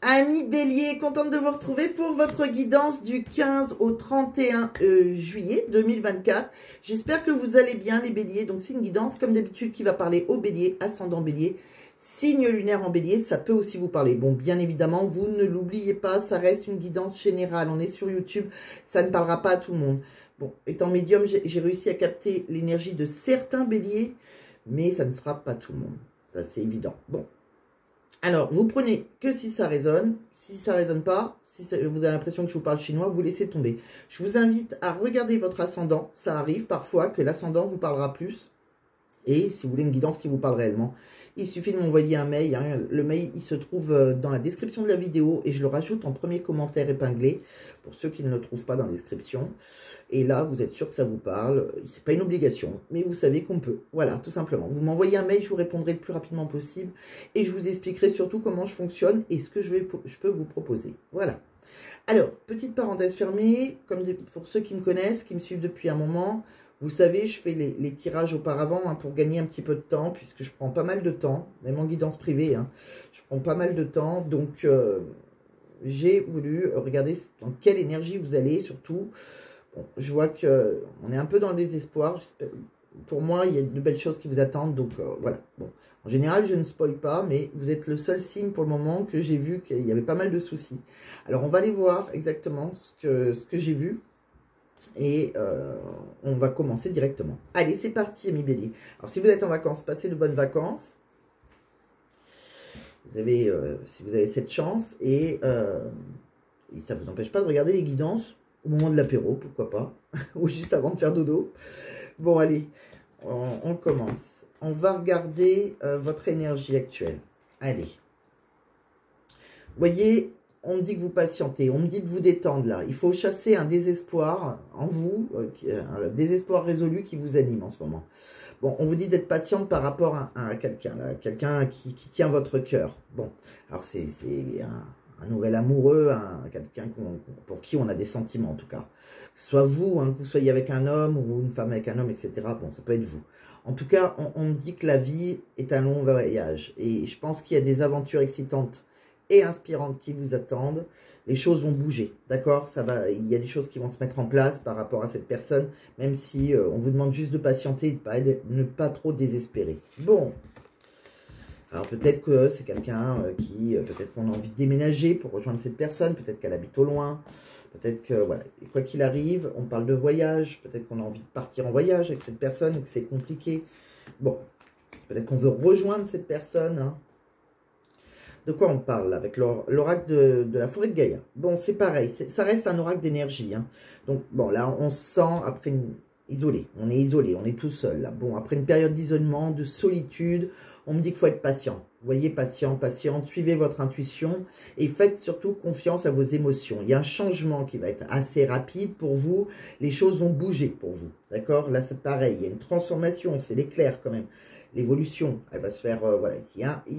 Amis Bélier, contente de vous retrouver pour votre guidance du 15 au 31 juillet 2024. J'espère que vous allez bien les Béliers. Donc c'est une guidance comme d'habitude qui va parler aux Béliers, ascendant Bélier, signe lunaire en Bélier. Ça peut aussi vous parler. Bon, bien évidemment, vous ne l'oubliez pas, ça reste une guidance générale. On est sur YouTube, ça ne parlera pas à tout le monde. Bon, étant médium, j'ai réussi à capter l'énergie de certains Béliers, mais ça ne sera pas tout le monde. Ça c'est évident. Bon. Alors, vous prenez que si ça résonne. Si ça ne résonne pas, si vous avez l'impression que je vous parle chinois, vous laissez tomber. Je vous invite à regarder votre ascendant. Ça arrive parfois que l'ascendant vous parlera plus. Et si vous voulez une guidance qui vous parle réellement, il suffit de m'envoyer un mail. Hein. Le mail, il se trouve dans la description de la vidéo et je le rajoute en premier commentaire épinglé pour ceux qui ne le trouvent pas dans la description. Et là, vous êtes sûr que ça vous parle. C'est pas une obligation, mais vous savez qu'on peut. Voilà, tout simplement. Vous m'envoyez un mail, je vous répondrai le plus rapidement possible et je vous expliquerai surtout comment je fonctionne et ce que je peux vous proposer. Voilà. Alors, petite parenthèse fermée, comme pour ceux qui me connaissent, qui me suivent depuis un moment. Vous savez, je fais les tirages auparavant hein, pour gagner un petit peu de temps, puisque je prends pas mal de temps, même en guidance privée, hein, je prends pas mal de temps. Donc, j'ai voulu regarder dans quelle énergie vous allez, surtout. Bon, je vois qu'on est un peu dans le désespoir. Pour moi, il y a de belles choses qui vous attendent, donc voilà. Bon, en général, je ne spoil pas, mais vous êtes le seul signe pour le moment que j'ai vu qu'il y avait pas mal de soucis. Alors, on va aller voir exactement ce que j'ai vu. Et on va commencer directement. Allez, c'est parti, amis Bélier. Alors, si vous êtes en vacances, passez de bonnes vacances. Vous avez, si vous avez cette chance. Et ça ne vous empêche pas de regarder les guidances au moment de l'apéro, pourquoi pas. Ou juste avant de faire dodo. Bon, allez, on commence. On va regarder votre énergie actuelle. Allez. Vous voyez... On me dit que vous patientez, on me dit de vous détendre là. Il faut chasser un désespoir en vous, un désespoir résolu qui vous anime en ce moment. Bon, on vous dit d'être patiente par rapport à quelqu'un, quelqu'un qui tient votre cœur. Bon, alors c'est un nouvel amoureux, quelqu'un pour qui on a des sentiments en tout cas. Que ce soit vous, hein, que vous soyez avec un homme ou une femme avec un homme, etc. Bon, ça peut être vous. En tout cas, on me dit que la vie est un long voyage. Et je pense qu'il y a des aventures excitantes et inspirantes qui vous attendent. Les choses vont bouger, d'accord? Il y a des choses qui vont se mettre en place par rapport à cette personne, même si on vous demande juste de patienter et de ne pas trop désespérer. Bon, alors peut-être que c'est quelqu'un peut-être qu'on a envie de déménager pour rejoindre cette personne, peut-être qu'elle habite au loin, peut-être que, voilà, et quoi qu'il arrive, on parle de voyage, peut-être qu'on a envie de partir en voyage avec cette personne et que c'est compliqué. Bon, peut-être qu'on veut rejoindre cette personne, hein. De quoi on parle avec l'oracle de la forêt de Gaïa? Bon, c'est pareil, ça reste un oracle d'énergie. Hein. Donc, bon, là, on se sent après isolé. On est isolé, on est tout seul. Là. Bon, après une période d'isolement, de solitude, on me dit qu'il faut être patient. Vous voyez, patient, patiente, suivez votre intuition et faites surtout confiance à vos émotions. Il y a un changement qui va être assez rapide pour vous. Les choses vont bouger pour vous. D'accord? Là, c'est pareil, il y a une transformation, c'est l'éclair quand même. L'évolution, elle va se faire, voilà.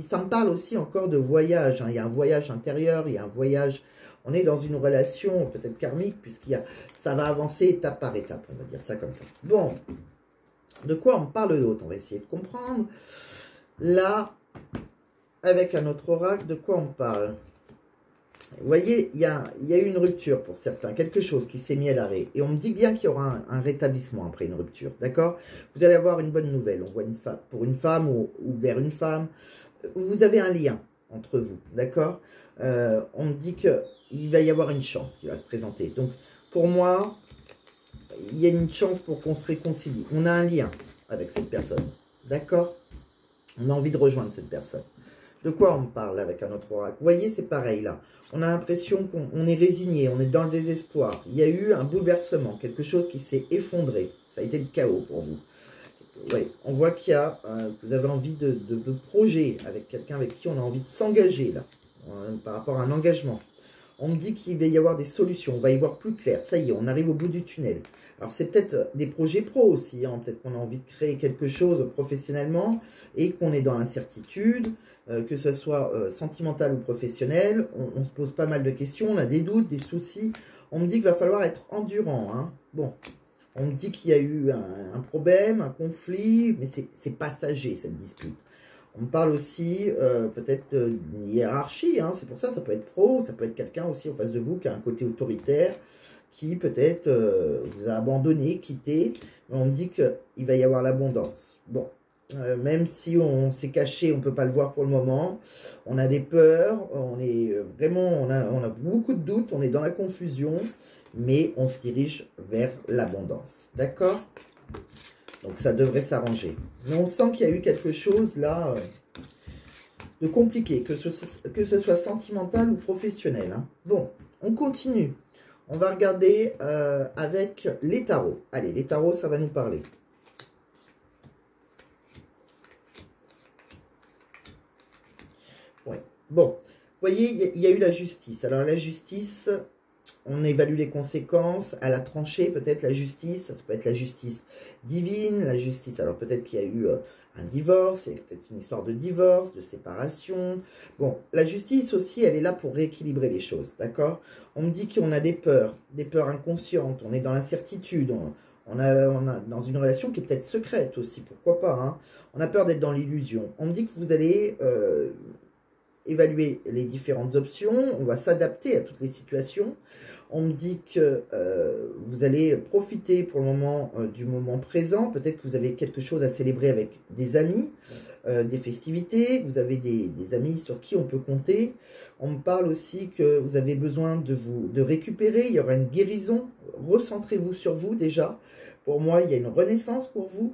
Ça me parle aussi encore de voyage. Hein. Il y a un voyage intérieur, il y a un voyage. On est dans une relation peut-être karmique, ça va avancer étape par étape, on va dire ça comme ça. Bon, de quoi on parle d'autre? On va essayer de comprendre. Là, avec un autre oracle, de quoi on parle? Vous voyez, il y a eu une rupture pour certains, quelque chose qui s'est mis à l'arrêt. Et on me dit bien qu'il y aura un rétablissement après une rupture, d'accord? Vous allez avoir une bonne nouvelle. On voit pour une femme ou vers une femme. Vous avez un lien entre vous, d'accord? On me dit qu'il va y avoir une chance qui va se présenter. Donc, pour moi, il y a une chance pour qu'on se réconcilie. On a un lien avec cette personne, d'accord? On a envie de rejoindre cette personne. De quoi on me parle avec un autre oracle? Vous voyez, c'est pareil là. On a l'impression qu'on est résigné, on est dans le désespoir. Il y a eu un bouleversement, quelque chose qui s'est effondré. Ça a été le chaos pour vous. Ouais, on voit qu'il y a, vous avez envie de projet avec quelqu'un avec qui on a envie de s'engager là, par rapport à un engagement. On me dit qu'il va y avoir des solutions, on va y voir plus clair. Ça y est, on arrive au bout du tunnel. Alors, c'est peut-être des projets pro aussi. Hein. Peut-être qu'on a envie de créer quelque chose professionnellement et qu'on est dans l'incertitude, que ce soit sentimental ou professionnel. On se pose pas mal de questions, on a des doutes, des soucis. On me dit qu'il va falloir être endurant. Hein. Bon, on me dit qu'il y a eu un problème, un conflit, mais c'est passager cette dispute. On me parle aussi peut-être d'une hiérarchie, hein, c'est pour ça, ça peut être pro, ça peut être quelqu'un aussi en face de vous qui a un côté autoritaire, qui peut-être vous a abandonné, quitté, mais on me dit qu'il va y avoir l'abondance. Bon, même si on s'est caché, on ne peut pas le voir pour le moment, on a des peurs, on est vraiment, on a beaucoup de doutes, on est dans la confusion, mais on se dirige vers l'abondance, d'accord? Donc ça devrait s'arranger. Mais on sent qu'il y a eu quelque chose là de compliqué, que ce soit sentimental ou professionnel, hein. Bon, on continue. On va regarder avec les tarots. Allez, les tarots, ça va nous parler. Ouais. Bon, vous voyez, il y a eu la justice. Alors la justice, on évalue les conséquences. À la tranchée, peut-être la justice, ça peut être la justice divine, la justice. Alors peut-être qu'il y a eu un divorce, c'est peut-être une histoire de divorce, de séparation. Bon, la justice aussi, elle est là pour rééquilibrer les choses, d'accord? On me dit qu'on a des peurs inconscientes, on est dans l'incertitude, on a dans une relation qui est peut-être secrète aussi, pourquoi pas, hein? On a peur d'être dans l'illusion. On me dit que vous allez évaluer les différentes options, on va s'adapter à toutes les situations. On me dit que vous allez profiter pour le moment du moment présent. Peut-être que vous avez quelque chose à célébrer avec des amis, des festivités. Vous avez des amis sur qui on peut compter. On me parle aussi que vous avez besoin de récupérer. Il y aura une guérison. Recentrez-vous sur vous déjà. Pour moi, il y a une renaissance pour vous.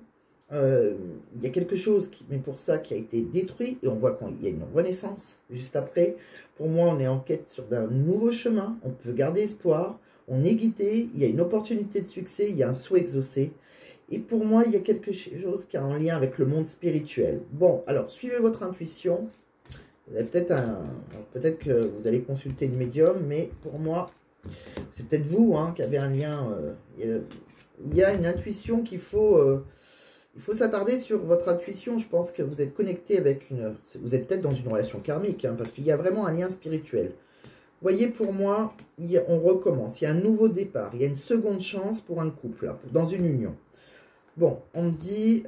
Il y a quelque chose, mais pour ça, qui a été détruit. Et on voit qu'il y a une renaissance juste après. Pour moi, on est en quête sur d'un nouveau chemin. On peut garder espoir. On est guidé. Il y a une opportunité de succès. Il y a un souhait exaucé. Et pour moi, il y a quelque chose qui a un lien avec le monde spirituel. Bon, alors, suivez votre intuition. Peut-être que vous allez consulter une médium, mais pour moi, c'est peut-être vous hein, qui avez un lien. Il y a une intuition qu'il faut... il faut s'attarder sur votre intuition. Je pense que vous êtes connecté avec une... Vous êtes peut-être dans une relation karmique, hein, parce qu'il y a vraiment un lien spirituel. Vous voyez, pour moi, on recommence. Il y a un nouveau départ. Il y a une seconde chance pour un couple, là, dans une union. Bon, on me dit,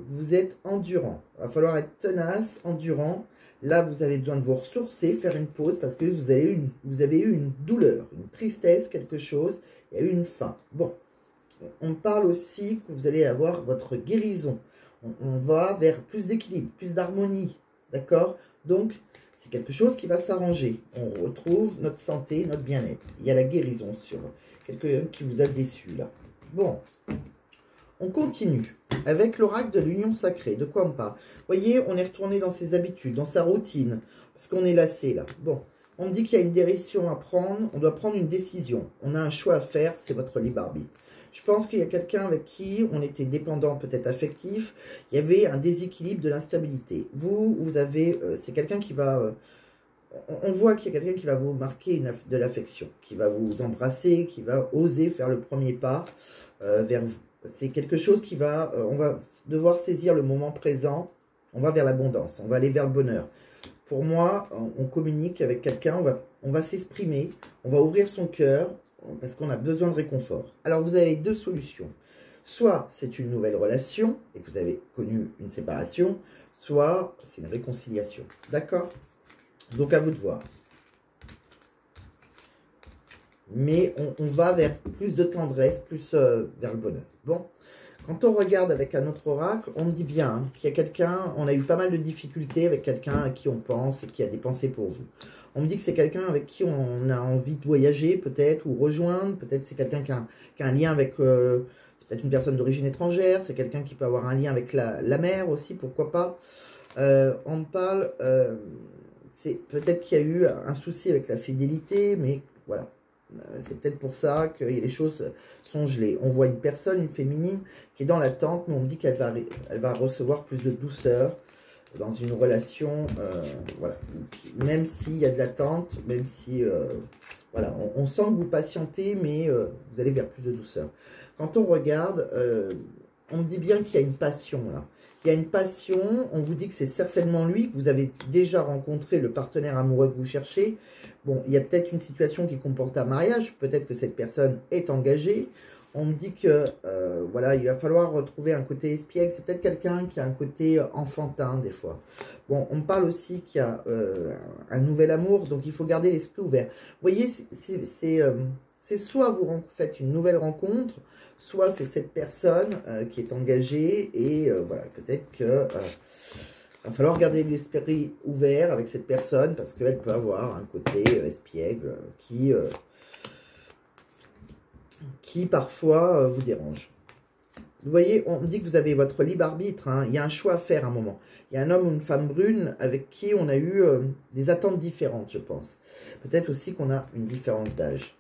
vous êtes endurant. Il va falloir être tenace, endurant. Là, vous avez besoin de vous ressourcer, faire une pause, parce que vous avez eu une douleur, une tristesse, quelque chose. Il y a eu une faim. Bon. On parle aussi que vous allez avoir votre guérison. On va vers plus d'équilibre, plus d'harmonie. D'accord? Donc, c'est quelque chose qui va s'arranger. On retrouve notre santé, notre bien-être. Il y a la guérison sur quelqu'un qui vous a déçu, là. Bon. On continue avec l'oracle de l'union sacrée. De quoi on parle? Vous voyez, on est retourné dans ses habitudes, dans sa routine. Parce qu'on est lassé, là. Bon. On dit qu'il y a une direction à prendre. On doit prendre une décision. On a un choix à faire. C'est votre libre arbitre. Je pense qu'il y a quelqu'un avec qui on était dépendant, peut-être affectif. Il y avait un déséquilibre de l'instabilité. Vous avez... c'est quelqu'un qui va... on voit qu'il y a quelqu'un qui va vous marquer de l'affection, qui va vous embrasser, qui va oser faire le premier pas vers vous. C'est quelque chose qui va... on va devoir saisir le moment présent. On va vers l'abondance, on va aller vers le bonheur. Pour moi, on communique avec quelqu'un, on va s'exprimer, on va ouvrir son cœur, parce qu'on a besoin de réconfort. Alors, vous avez deux solutions. Soit c'est une nouvelle relation, et vous avez connu une séparation, soit c'est une réconciliation. D'accord? Donc, à vous de voir. Mais on va vers plus de tendresse, plus vers le bonheur. Bon, quand on regarde avec un autre oracle, on me dit bien hein, qu'il y a quelqu'un, on a eu pas mal de difficultés avec quelqu'un à qui on pense et qui a des pensées pour vous. On me dit que c'est quelqu'un avec qui on a envie de voyager, peut-être, ou rejoindre. Peut-être c'est quelqu'un qui a un lien avec... c'est peut-être une personne d'origine étrangère. C'est quelqu'un qui peut avoir un lien avec la mer aussi, pourquoi pas. On me parle... c'est peut-être qu'il y a eu un souci avec la fidélité, mais voilà. C'est peut-être pour ça que les choses sont gelées. On voit une personne, une féminine, qui est dans l'attente, mais on me dit qu'elle va recevoir plus de douceur dans une relation, voilà, même s'il y a de l'attente, même si, voilà, on sent que vous patientez, mais vous allez vers plus de douceur. Quand on regarde, on me dit bien qu'il y a une passion, là. Il y a une passion, on vous dit que c'est certainement lui, que vous avez déjà rencontré le partenaire amoureux que vous cherchez. Bon, il y a peut-être une situation qui comporte un mariage, peut-être que cette personne est engagée. On me dit que, voilà, il va falloir retrouver un côté espiègle. C'est peut-être quelqu'un qui a un côté enfantin, des fois. Bon, on me parle aussi qu'il y a un nouvel amour, donc il faut garder l'esprit ouvert. Vous voyez, c'est soit vous faites une nouvelle rencontre, soit c'est cette personne qui est engagée, et voilà, peut-être que va falloir garder l'esprit ouvert avec cette personne, parce qu'elle peut avoir un côté espiègle qui parfois vous dérange. Vous voyez, on me dit que vous avez votre libre arbitre, hein. Il y a un choix à faire à un moment. Il y a un homme ou une femme brune avec qui on a eu des attentes différentes, je pense. Peut-être aussi qu'on a une différence d'âge.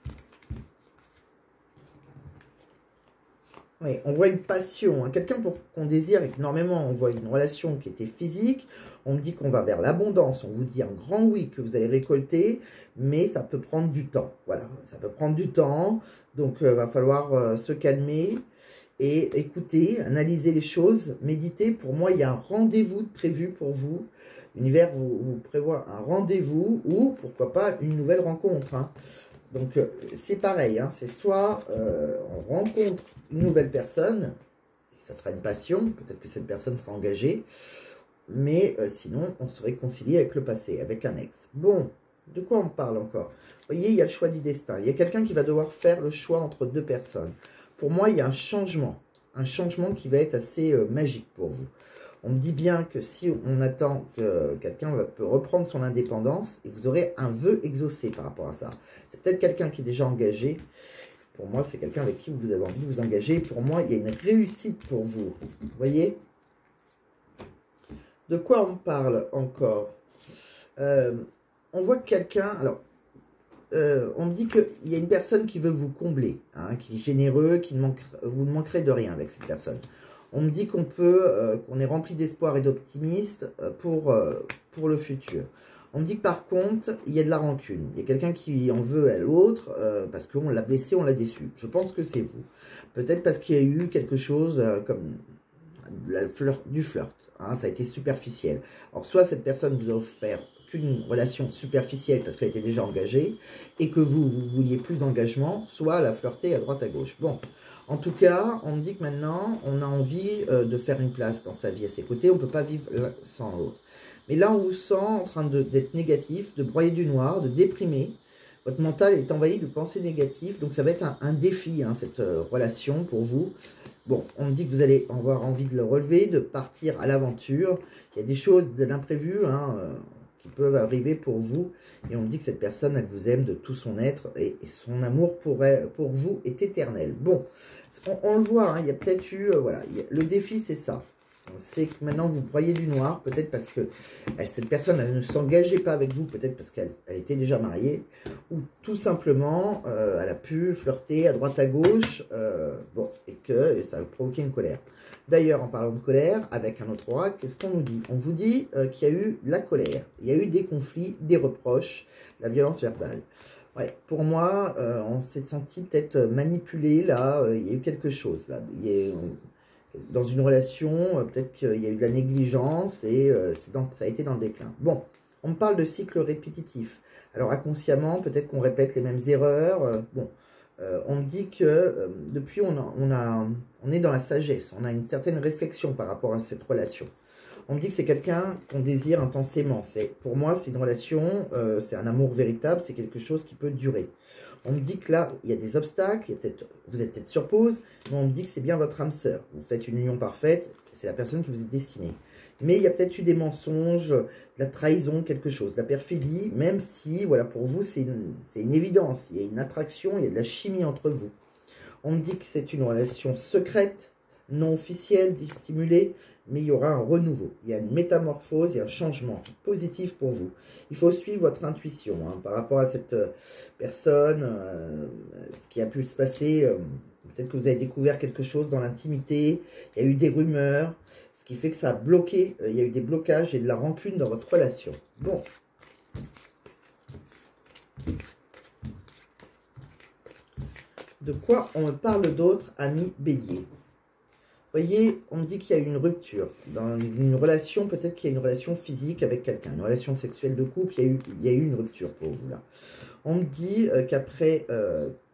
Oui, on voit une passion, hein. Quelqu'un qu'on désire énormément. On voit une relation qui était physique. On me dit qu'on va vers l'abondance. On vous dit un grand oui que vous allez récolter, mais ça peut prendre du temps. Voilà, ça peut prendre du temps. Donc, va falloir se calmer et écouter, analyser les choses, méditer. Pour moi, il y a un rendez-vous prévu pour vous. L'univers vous prévoit un rendez-vous ou, pourquoi pas, une nouvelle rencontre, hein. Donc, c'est pareil, hein, c'est soit on rencontre une nouvelle personne, et ça sera une passion, peut-être que cette personne sera engagée, mais sinon, on se réconcilie avec le passé, avec un ex. Bon, de quoi on parle encore? Vous voyez, il y a le choix du destin. Il y a quelqu'un qui va devoir faire le choix entre deux personnes. Pour moi, il y a un changement qui va être assez magique pour vous. On me dit bien que si on attend que quelqu'un peut reprendre son indépendance, et vous aurez un vœu exaucé par rapport à ça. C'est peut-être quelqu'un qui est déjà engagé. Pour moi, c'est quelqu'un avec qui vous avez envie de vous engager. Pour moi, il y a une réussite pour vous. Vous voyez? De quoi on parle encore? On voit que quelqu'un... Alors, on me dit qu'il y a une personne qui veut vous combler, hein, qui est généreux, vous ne manquerez de rien avec cette personne. On me dit qu'on est rempli d'espoir et d'optimisme pour le futur. On me dit que par contre, il y a de la rancune. Il y a quelqu'un qui en veut à l'autre parce qu'on l'a blessé, on l'a déçu. Je pense que c'est vous. Peut-être parce qu'il y a eu quelque chose comme du flirt. Hein, ça a été superficiel. Alors, soit cette personne vous a offert qu'une relation superficielle parce qu'elle était déjà engagée et que vous vouliez plus d'engagement, soit la flirter à droite à gauche. Bon, en tout cas, on me dit que maintenant, on a envie de faire une place dans sa vie à ses côtés. On ne peut pas vivre l'un sans l'autre. Mais là, on vous sent en train d'être négatif, de broyer du noir, de déprimer. Votre mental est envahi de pensées négatives. Donc, ça va être un défi, hein, cette relation pour vous. Bon, on me dit que vous allez avoir envie de le relever, de partir à l'aventure. Il y a des choses de l'imprévu, hein, qui peuvent arriver pour vous. Et on me dit que cette personne, elle vous aime de tout son être. Et son amour pour vous est éternel. Bon, on le voit, hein, il y a peut-être eu... voilà, le défi, c'est ça. C'est que maintenant, vous broyez du noir. Peut-être parce que cette personne, elle ne s'engageait pas avec vous. Peut-être parce qu'elle était déjà mariée. Ou tout simplement, elle a pu flirter à droite à gauche. Bon, et que ça a provoqué une colère. D'ailleurs, en parlant de colère, avec un autre oracle, qu'est-ce qu'on nous dit? On vous dit qu'il y a eu de la colère, il y a eu des conflits, des reproches, la violence verbale. Ouais, pour moi, on s'est senti peut-être manipulé, là, il y a eu quelque chose, là. Dans une relation, peut-être qu'il y a eu de la négligence et ça a été dans le déclin. Bon, on me parle de cycle répétitif. Alors, inconsciemment, peut-être qu'on répète les mêmes erreurs. Bon. On me dit que depuis, on est dans la sagesse. On a une certaine réflexion par rapport à cette relation. On me dit que c'est quelqu'un qu'on désire intensément. Pour moi, c'est une relation, c'est un amour véritable, c'est quelque chose qui peut durer. On me dit que là, il y a des obstacles, vous êtes peut-être sur pause, mais on me dit que c'est bien votre âme sœur. Vous faites une union parfaite, c'est la personne qui vous est destinée. Mais il y a peut-être eu des mensonges, de la trahison, quelque chose, de la perfidie, même si, voilà, pour vous, c'est une évidence. Il y a une attraction, il y a de la chimie entre vous. On me dit que c'est une relation secrète, non officielle, dissimulée, mais il y aura un renouveau. Il y a une métamorphose, il y a un changement positif pour vous. Il faut suivre votre intuition, hein, par rapport à cette personne, ce qui a pu se passer. Peut-être que vous avez découvert quelque chose dans l'intimité, il y a eu des rumeurs, ce qui fait que ça a bloqué, il y a eu des blocages et de la rancune dans votre relation. Bon. De quoi on me parle d'autre, ami Bélier? voyez, on me dit qu'il y a une rupture. Dans une relation, peut-être qu'il y a une relation physique avec quelqu'un. Une relation sexuelle de couple, il y a eu une rupture pour vous là. On me dit qu'après,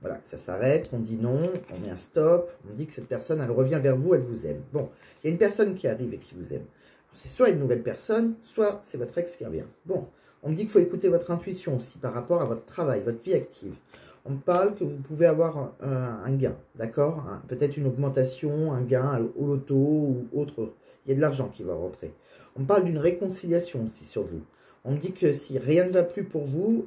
voilà, que ça s'arrête, qu'on dit non, on met un stop. On me dit que cette personne, elle revient vers vous, elle vous aime. Bon, il y a une personne qui arrive et qui vous aime. C'est soit une nouvelle personne, soit c'est votre ex qui revient. Bon, on me dit qu'il faut écouter votre intuition aussi par rapport à votre travail, votre vie active. On me parle que vous pouvez avoir un gain, d'accord? Peut-être une augmentation, un gain au loto ou autre. Il y a de l'argent qui va rentrer. On me parle d'une réconciliation aussi sur vous. On me dit que si rien ne va plus pour vous,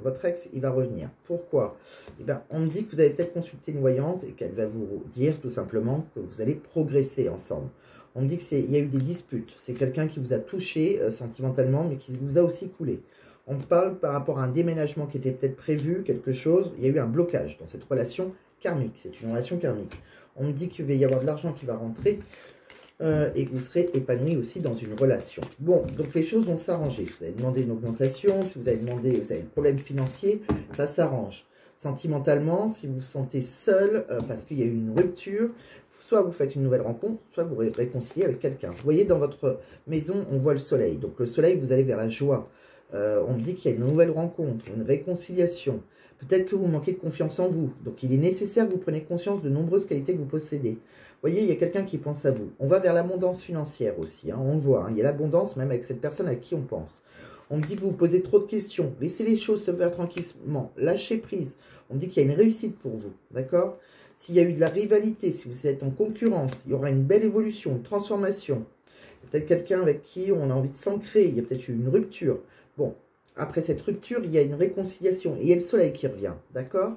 votre ex, il va revenir. Pourquoi? Eh bien, on me dit que vous avez peut-être consulté une voyante et qu'elle va vous dire tout simplement que vous allez progresser ensemble. On me dit qu'il y a eu des disputes. C'est quelqu'un qui vous a touché sentimentalement, mais qui vous a aussi coulé. On me parle par rapport à un déménagement qui était peut-être prévu, quelque chose. Il y a eu un blocage dans cette relation karmique. C'est une relation karmique. On me dit qu'il va y avoir de l'argent qui va rentrer et que vous serez épanoui aussi dans une relation. Bon, donc les choses vont s'arranger. Si vous avez demandé une augmentation, si vous avez demandé, vous avez un problème financier, ça s'arrange. Sentimentalement, si vous vous sentez seul parce qu'il y a eu une rupture, soit vous faites une nouvelle rencontre, soit vous réconciliez avec quelqu'un. Vous voyez, dans votre maison, on voit le soleil. Donc le soleil, vous allez vers la joie. On me dit qu'il y a une nouvelle rencontre, une réconciliation. Peut-être que vous manquez de confiance en vous. Donc il est nécessaire que vous preniez conscience de nombreuses qualités que vous possédez. Vous voyez, il y a quelqu'un qui pense à vous. On va vers l'abondance financière aussi. Hein, on le voit, hein, il y a l'abondance même avec cette personne à qui on pense. On me dit que vous posez trop de questions. Laissez les choses se faire tranquillement. Lâchez prise. On me dit qu'il y a une réussite pour vous. D'accord? S'il y a eu de la rivalité, si vous êtes en concurrence, il y aura une belle évolution, une transformation. Il y a peut-être quelqu'un avec qui on a envie de s'ancrer. Il y a peut-être eu une rupture. Bon, après cette rupture, il y a une réconciliation. Et il y a le soleil qui revient. D'accord?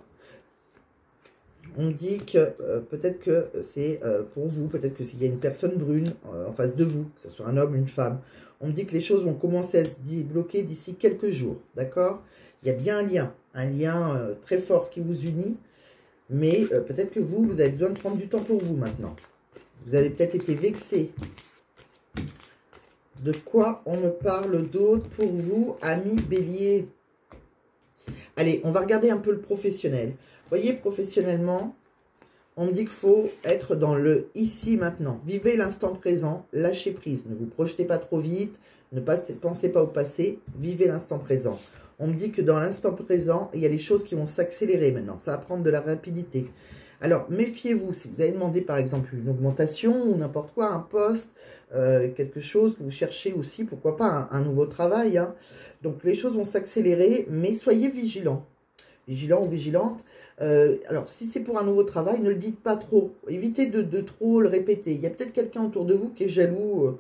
On me dit que peut-être que c'est pour vous, peut-être qu'il y a une personne brune en face de vous, que ce soit un homme, une femme. On me dit que les choses vont commencer à se débloquer d'ici quelques jours, d'accord? Il y a bien un lien très fort qui vous unit, mais peut-être que vous avez besoin de prendre du temps pour vous maintenant. Vous avez peut-être été vexé. De quoi on me parle d'autre pour vous, amis bélier? Allez, on va regarder un peu le professionnel. Vous voyez, professionnellement, on me dit qu'il faut être dans le ici, maintenant. Vivez l'instant présent, lâchez prise. Ne vous projetez pas trop vite, ne pensez pas au passé, vivez l'instant présent. On me dit que dans l'instant présent, il y a les choses qui vont s'accélérer maintenant. Ça va prendre de la rapidité. Alors, méfiez-vous. Si vous avez demandé, par exemple, une augmentation ou n'importe quoi, un poste, quelque chose que vous cherchez aussi, pourquoi pas un nouveau travail. Hein. Donc, les choses vont s'accélérer, mais soyez vigilants. Vigilant ou vigilante. Alors, si c'est pour un nouveau travail, ne le dites pas trop. Évitez de trop le répéter. Il y a peut-être quelqu'un autour de vous qui est jaloux,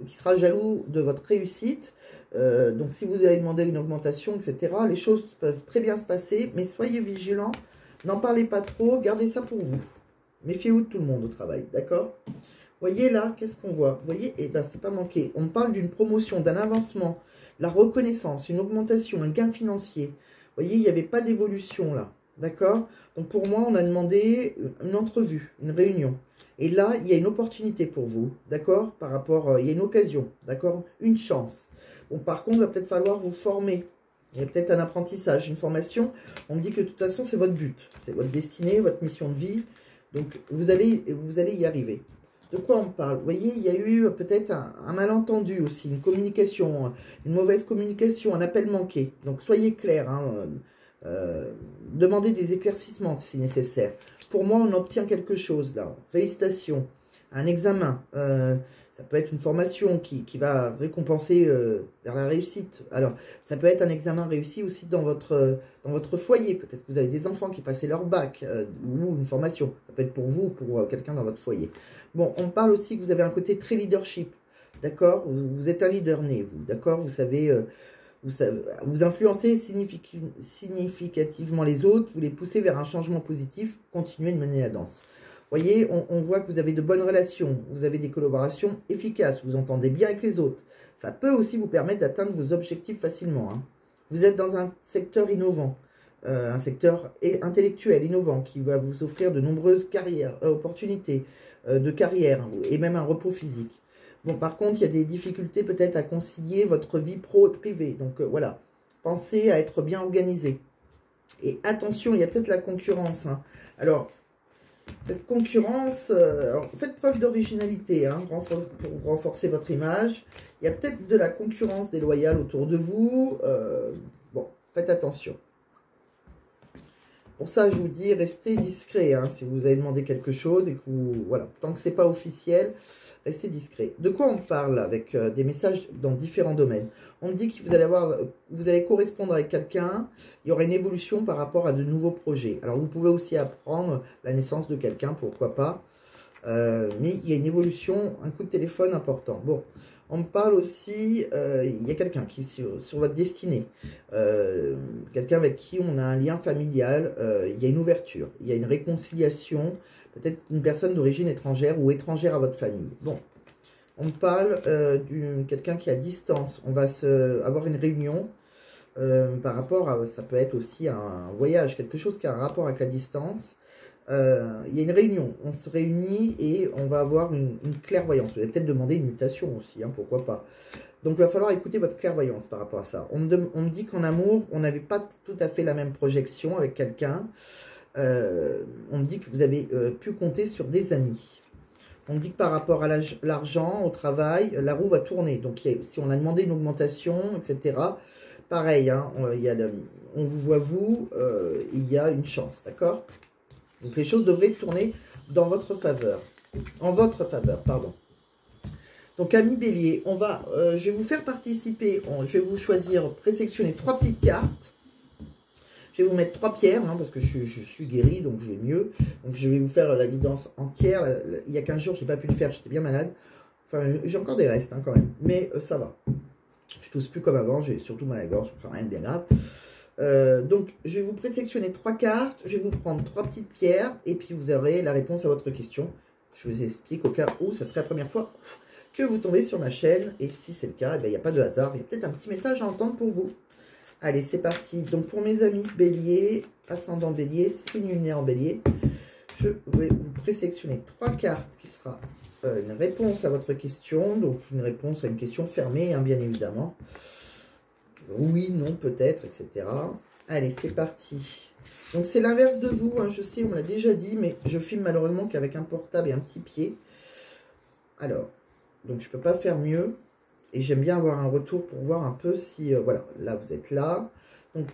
qui sera jaloux de votre réussite. Donc, si vous avez demandé une augmentation, etc., les choses peuvent très bien se passer, mais soyez vigilants. N'en parlez pas trop, gardez ça pour vous. Méfiez-vous de tout le monde au travail, d'accord? Voyez là, qu'est-ce qu'on voit? Vous voyez, eh ben, c'est pas manqué. On parle d'une promotion, d'un avancement, la reconnaissance, une augmentation, un gain financier. Vous voyez, il n'y avait pas d'évolution là, d'accord? Donc pour moi, on a demandé une entrevue, une réunion. Et là, il y a une opportunité pour vous, d'accord? Par rapport, il y a une occasion, d'accord? Une chance. Bon, par contre, il va peut-être falloir vous former. Il y a peut-être un apprentissage, une formation. On me dit que de toute façon, c'est votre but. C'est votre destinée, votre mission de vie. Donc, vous allez y arriver. De quoi on parle? Vous voyez, il y a eu peut-être un malentendu aussi, une communication, une mauvaise communication, un appel manqué. Donc, soyez clairs. Hein, demandez des éclaircissements si nécessaire. Pour moi, on obtient quelque chose là. Félicitations. Un examen. Ça peut être une formation qui va récompenser vers la réussite. Alors, ça peut être un examen réussi aussi dans votre foyer. Peut-être que vous avez des enfants qui passaient leur bac ou une formation. Ça peut être pour vous ou pour quelqu'un dans votre foyer. Bon, on parle aussi que vous avez un côté très leadership. D'accord? Vous êtes un leader né, vous. D'accord? Vous savez, vous influencez significativement les autres. Vous les poussez vers un changement positif. Continuez de mener la danse. Vous voyez, on voit que vous avez de bonnes relations, vous avez des collaborations efficaces, vous entendez bien avec les autres. Ça peut aussi vous permettre d'atteindre vos objectifs facilement. Hein. Vous êtes dans un secteur innovant, un secteur intellectuel innovant qui va vous offrir de nombreuses opportunités de carrière et même un repos physique. Bon, par contre, il y a des difficultés peut-être à concilier votre vie pro et privée. Donc voilà, pensez à être bien organisé. Et attention, il y a peut-être la concurrence. Hein. Alors, Cette concurrence, alors faites preuve d'originalité hein, pour renforcer votre image. Il y a peut-être de la concurrence déloyale autour de vous. Bon, faites attention. Pour ça, je vous dis, restez discret. Hein, si vous avez demandé quelque chose et que vous... Voilà, tant que ce n'est pas officiel, restez discret. De quoi on parle avec des messages dans différents domaines? On me dit que vous allez correspondre avec quelqu'un. Il y aura une évolution par rapport à de nouveaux projets. Alors, vous pouvez aussi apprendre la naissance de quelqu'un, pourquoi pas. Mais il y a une évolution, un coup de téléphone important. Bon, on me parle aussi, il y a quelqu'un qui est sur votre destinée, quelqu'un avec qui on a un lien familial, il y a une ouverture, il y a une réconciliation, peut-être une personne d'origine étrangère ou étrangère à votre famille. Bon, on me parle de quelqu'un qui est à distance, on va avoir une réunion par rapport à, ça peut être aussi un voyage, quelque chose qui a un rapport avec la distance. Il y a une réunion, on se réunit et on va avoir une clairvoyance. Vous allez peut-être demander une mutation aussi, hein, pourquoi pas. Donc il va falloir écouter votre clairvoyance par rapport à ça. On me dit qu'en amour, on n'avait pas tout à fait la même projection avec quelqu'un. On me dit que vous avez pu compter sur des amis. On me dit que par rapport à l'argent, au travail, la roue va tourner. Donc si on a demandé une augmentation, etc., pareil, hein, on vous voit vous, il y a une chance, d'accord ? Donc, les choses devraient tourner dans votre faveur. En votre faveur, pardon. Donc, amis bélier, je vais vous faire participer. Je vais vous choisir, présélectionner 3 petites cartes. Je vais vous mettre 3 pierres, hein, parce que je suis guéri, donc je vais mieux. Donc, je vais vous faire la guidance entière. Il y a 15 jours, je n'ai pas pu le faire, j'étais bien malade. Enfin, j'ai encore des restes, hein, quand même. Mais ça va. Je tousse plus comme avant, j'ai surtout mal à la gorge. Enfin, rien de bien grave. Donc, je vais vous présélectionner 3 cartes, je vais vous prendre 3 petites pierres, et puis vous aurez la réponse à votre question. Je vous explique au cas où ça serait la première fois que vous tombez sur ma chaîne, et si c'est le cas, il n'y a pas de hasard, il y a peut-être un petit message à entendre pour vous. Allez, c'est parti. Donc, pour mes amis bélier, ascendant bélier, signe lunaire en bélier, je vais vous présélectionner 3 cartes qui sera une réponse à votre question, donc une réponse à une question fermée, hein, bien évidemment. Oui, non, peut-être, etc. Allez, c'est parti. Donc, c'est l'inverse de vous, hein, je sais, on me l'a déjà dit, mais je filme malheureusement qu'avec un portable et un petit pied. Alors, donc je ne peux pas faire mieux. Et j'aime bien avoir un retour pour voir un peu si... voilà, là, vous êtes là. Donc,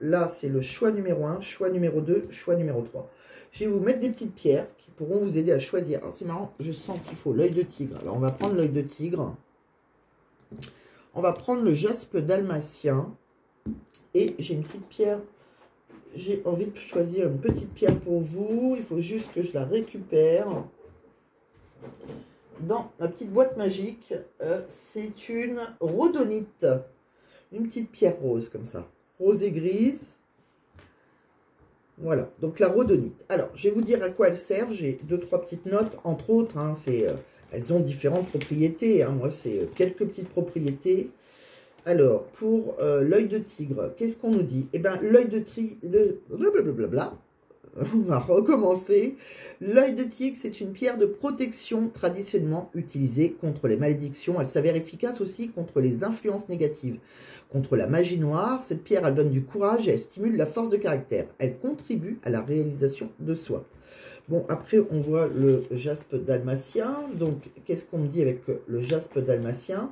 là, c'est le choix numéro 1, choix numéro 2, choix numéro 3. Je vais vous mettre des petites pierres qui pourront vous aider à choisir. Alors, c'est marrant, je sens qu'il faut l'œil de tigre. Alors, on va prendre l'œil de tigre. On va prendre le jaspe dalmatien. Et j'ai une petite pierre. J'ai envie de choisir une petite pierre pour vous. Il faut juste que je la récupère. Dans ma petite boîte magique, c'est une rhodonite. Une petite pierre rose comme ça. Rose et grise. Voilà, donc la rhodonite. Alors, je vais vous dire à quoi elles servent. J'ai 2-3 petites notes, entre autres. Hein, elles ont différentes propriétés. Hein. Moi, c'est quelques petites propriétés. Alors, pour l'œil de tigre, qu'est-ce qu'on nous dit? Eh bien, l'œil de tigre... Blablabla. On va recommencer. L'œil de tigre, c'est une pierre de protection traditionnellement utilisée contre les malédictions. Elle s'avère efficace aussi contre les influences négatives. Contre la magie noire, cette pierre, elle donne du courage et elle stimule la force de caractère. Elle contribue à la réalisation de soi. Bon, après, on voit le jaspe dalmatien. Donc, qu'est-ce qu'on me dit avec le jaspe dalmatien?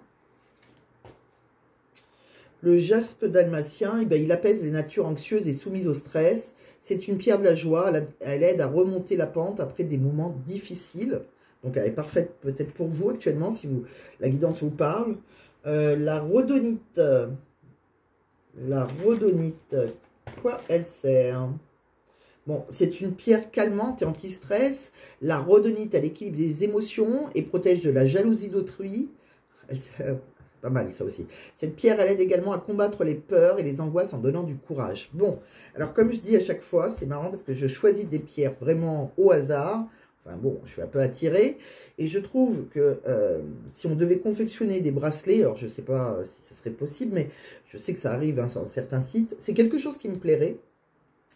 Le jaspe dalmatien, eh bien, il apaise les natures anxieuses et soumises au stress. C'est une pierre de la joie. Elle aide à remonter la pente après des moments difficiles. Donc, elle est parfaite peut-être pour vous actuellement, si la guidance vous parle. La rhodonite. La rhodonite, quoi elle sert? Bon, c'est une pierre calmante et anti-stress. La rhodonite, elle équilibre les émotions et protège de la jalousie d'autrui. Elle sert... Pas mal, ça aussi. Cette pierre, elle aide également à combattre les peurs et les angoisses en donnant du courage. Bon, alors comme je dis à chaque fois, c'est marrant parce que je choisis des pierres vraiment au hasard. Enfin bon, je suis un peu attirée. Et je trouve que si on devait confectionner des bracelets, alors je ne sais pas si ça serait possible, mais je sais que ça arrive hein, sur certains sites. C'est quelque chose qui me plairait.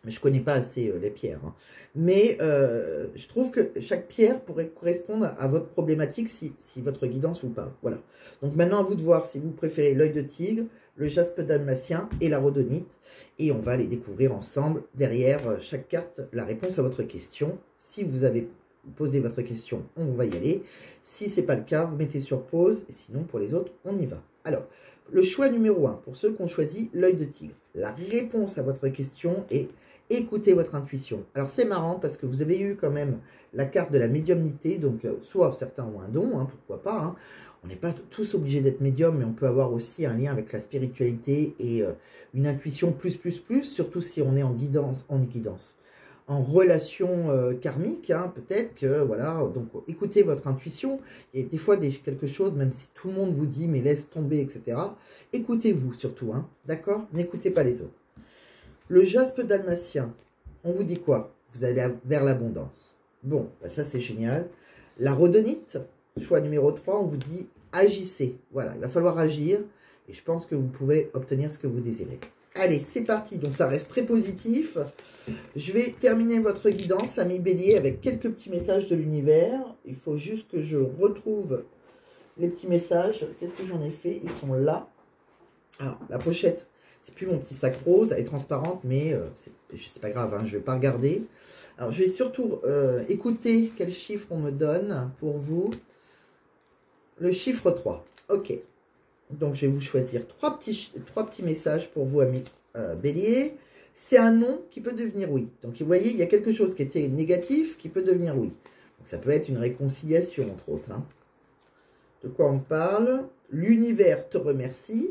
Mais je ne connais pas assez les pierres. Hein. Mais je trouve que chaque pierre pourrait correspondre à votre problématique si votre guidance vous parle. Voilà. Donc maintenant, à vous de voir si vous préférez l'œil de tigre, le jaspe dalmatien et la rhodonite. Et on va les découvrir ensemble. Derrière chaque carte, la réponse à votre question. Si vous avez posé votre question, on va y aller. Si ce n'est pas le cas, vous mettez sur pause. Et sinon, pour les autres, on y va. Alors, le choix numéro 1, pour ceux qui ont choisi l'œil de tigre. La réponse à votre question est écoutez votre intuition. Alors, c'est marrant parce que vous avez eu quand même la carte de la médiumnité. Donc, soit certains ont un don, hein, pourquoi pas. Hein. On n'est pas tous obligés d'être médium, mais on peut avoir aussi un lien avec la spiritualité et une intuition plus, surtout si on est en relation karmique, hein, peut-être que, voilà, donc écoutez votre intuition, et des fois quelque chose, même si tout le monde vous dit, mais laisse tomber, etc., écoutez-vous surtout, hein, d'accord? N'écoutez pas les autres. Le jaspe dalmatien, on vous dit quoi? Vous allez vers l'abondance. Bon, bah ça c'est génial. La rhodonite, choix numéro 3, on vous dit agissez. Voilà, il va falloir agir, et je pense que vous pouvez obtenir ce que vous désirez. Allez, c'est parti. Donc, ça reste très positif. Je vais terminer votre guidance, amis bélier, avec quelques petits messages de l'univers. Il faut juste que je retrouve les petits messages. Qu'est-ce que j'en ai fait? Ils sont là. Alors, la pochette, c'est plus mon petit sac rose. Elle est transparente, mais c'est pas grave, hein, je ne vais pas regarder. Alors, je vais surtout écouter quel chiffre on me donne pour vous. Le chiffre 3. OK. Donc, je vais vous choisir trois petits messages pour vous, amis bélier. C'est un non qui peut devenir oui. Donc, vous voyez, il y a quelque chose qui était négatif qui peut devenir oui. Donc, ça peut être une réconciliation, entre autres. Hein. De quoi on parle? L'univers te remercie.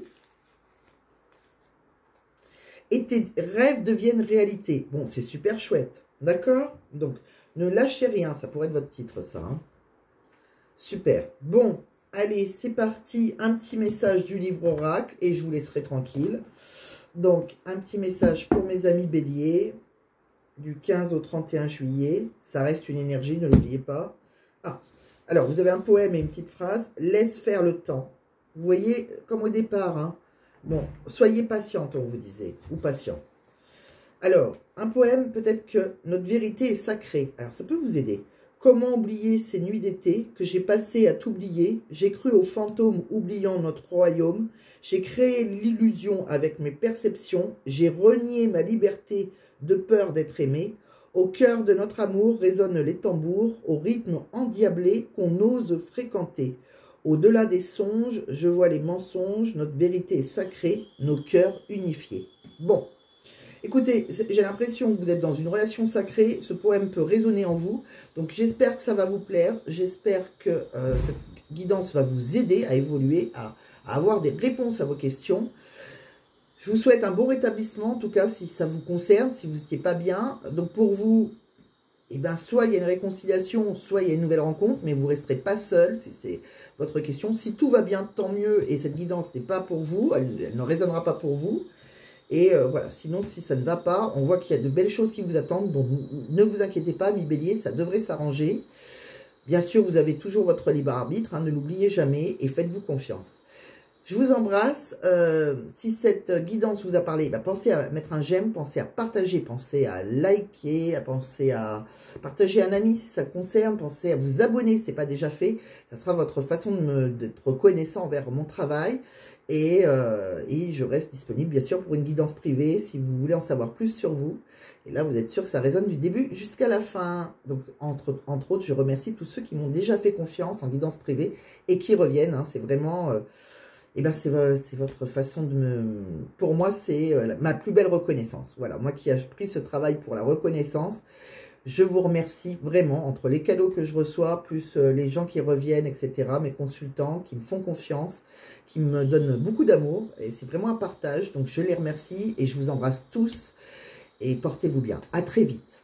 Et tes rêves deviennent réalité. Bon, c'est super chouette. D'accord? Donc, ne lâchez rien. Ça pourrait être votre titre, ça. Hein. Super. Bon. Allez, c'est parti, un petit message du livre oracle et je vous laisserai tranquille. Donc, un petit message pour mes amis béliers du 15 au 31 juillet. Ça reste une énergie, ne l'oubliez pas. Ah, alors, vous avez un poème et une petite phrase. Laisse faire le temps. Vous voyez, comme au départ, hein. Bon, soyez patiente, on vous disait, ou patient. Alors, un poème, peut-être que notre vérité est sacrée. Alors, ça peut vous aider. Comment oublier ces nuits d'été que j'ai passées à t'oublier? J'ai cru aux fantômes oubliant notre royaume. J'ai créé l'illusion avec mes perceptions. J'ai renié ma liberté de peur d'être aimé. Au cœur de notre amour résonnent les tambours, au rythme endiablé qu'on ose fréquenter. Au-delà des songes, je vois les mensonges, notre vérité est sacrée, nos cœurs unifiés. Bon. Écoutez, j'ai l'impression que vous êtes dans une relation sacrée. Ce poème peut résonner en vous. Donc, j'espère que ça va vous plaire. J'espère que cette guidance va vous aider à évoluer, à avoir des réponses à vos questions. Je vous souhaite un bon rétablissement, en tout cas, si ça vous concerne, si vous n'étiez pas bien. Donc, pour vous, eh ben, soit il y a une réconciliation, soit il y a une nouvelle rencontre, mais vous ne resterez pas seul, si c'est votre question. Si tout va bien, tant mieux, et cette guidance n'est pas pour vous, elle ne résonnera pas pour vous. Et voilà, sinon, si ça ne va pas, on voit qu'il y a de belles choses qui vous attendent. Donc, ne vous inquiétez pas, mi bélier, ça devrait s'arranger. Bien sûr, vous avez toujours votre libre arbitre, hein, ne l'oubliez jamais et faites-vous confiance. Je vous embrasse. Si cette guidance vous a parlé, bah, pensez à mettre un j'aime, pensez à partager, pensez à liker, pensez à partager à un ami si ça concerne, pensez à vous abonner si ce n'est pas déjà fait. Ça sera votre façon d'être reconnaissant envers mon travail. Et je reste disponible, bien sûr, pour une guidance privée, si vous voulez en savoir plus sur vous. Et là, vous êtes sûr que ça résonne du début jusqu'à la fin. Donc, entre autres, je remercie tous ceux qui m'ont déjà fait confiance en guidance privée et qui reviennent. Hein, c'est vraiment... c'est votre façon de me... Pour moi, c'est ma plus belle reconnaissance. Voilà, moi qui ai pris ce travail pour la reconnaissance, je vous remercie vraiment, entre les cadeaux que je reçois, plus les gens qui reviennent, etc., mes consultants qui me font confiance, qui me donnent beaucoup d'amour, et c'est vraiment un partage, donc je les remercie, et je vous embrasse tous, et portez-vous bien. À très vite.